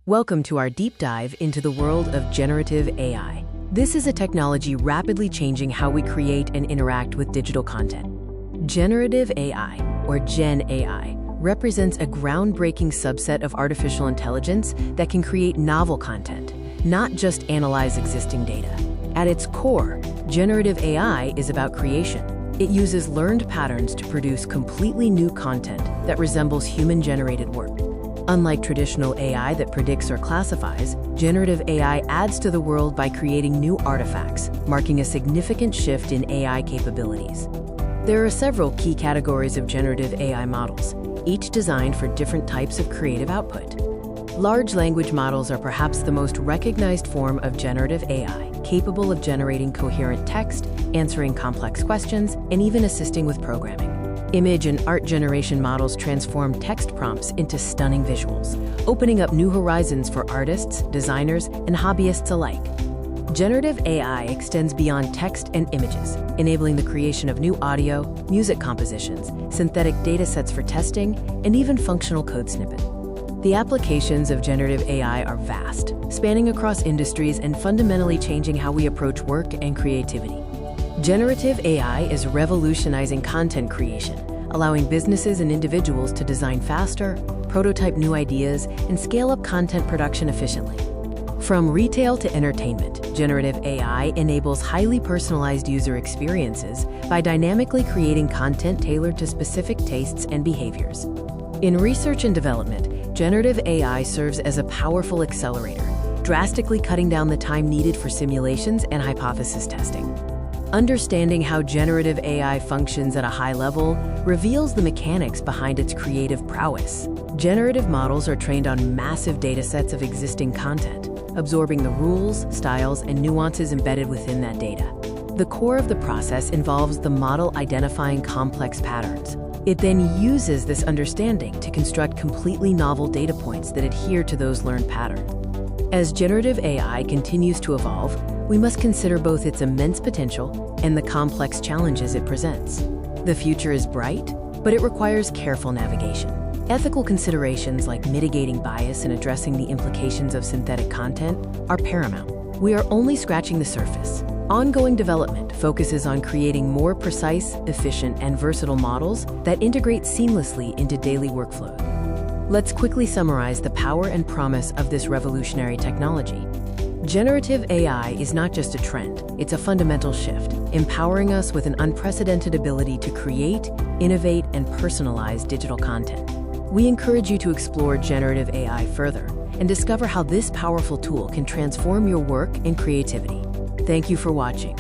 Welcome to our deep dive into the world of generative AI. This is a technology rapidly changing how we create and interact with digital content. Generative AI, or Gen AI, represents a groundbreaking subset of artificial intelligence that can create novel content, not just analyze existing data. At its core, generative AI is about creation. It uses learned patterns to produce completely new content that resembles human-generated work. Unlike traditional AI that predicts or classifies, generative AI adds to the world by creating new artifacts, marking a significant shift in AI capabilities. There are several key categories of generative AI models, each designed for different types of creative output. Large language models are perhaps the most recognized form of generative AI, capable of generating coherent text, answering complex questions, and even assisting with programming. Image and art generation models transform text prompts into stunning visuals, opening up new horizons for artists, designers, and hobbyists alike. Generative AI extends beyond text and images, enabling the creation of new audio, music compositions, synthetic datasets for testing, and even functional code snippet. The applications of generative AI are vast, spanning across industries and fundamentally changing how we approach work and creativity. Generative AI is revolutionizing content creation, allowing businesses and individuals to design faster, prototype new ideas, and scale up content production efficiently. From retail to entertainment, generative AI enables highly personalized user experiences by dynamically creating content tailored to specific tastes and behaviors. In research and development, generative AI serves as a powerful accelerator, drastically cutting down the time needed for simulations and hypothesis testing. Understanding how generative AI functions at a high level reveals the mechanics behind its creative prowess. Generative models are trained on massive datasets of existing content, absorbing the rules, styles, and nuances embedded within that data. The core of the process involves the model identifying complex patterns. It then uses this understanding to construct completely novel data points that adhere to those learned patterns. As generative AI continues to evolve, we must consider both its immense potential and the complex challenges it presents. The future is bright, but it requires careful navigation. Ethical considerations like mitigating bias and addressing the implications of synthetic content are paramount. We are only scratching the surface. Ongoing development focuses on creating more precise, efficient, and versatile models that integrate seamlessly into daily workflows. Let's quickly summarize the power and promise of this revolutionary technology. Generative AI is not just a trend, it's a fundamental shift, empowering us with an unprecedented ability to create, innovate, and personalize digital content. We encourage you to explore generative AI further and discover how this powerful tool can transform your work and creativity. Thank you for watching.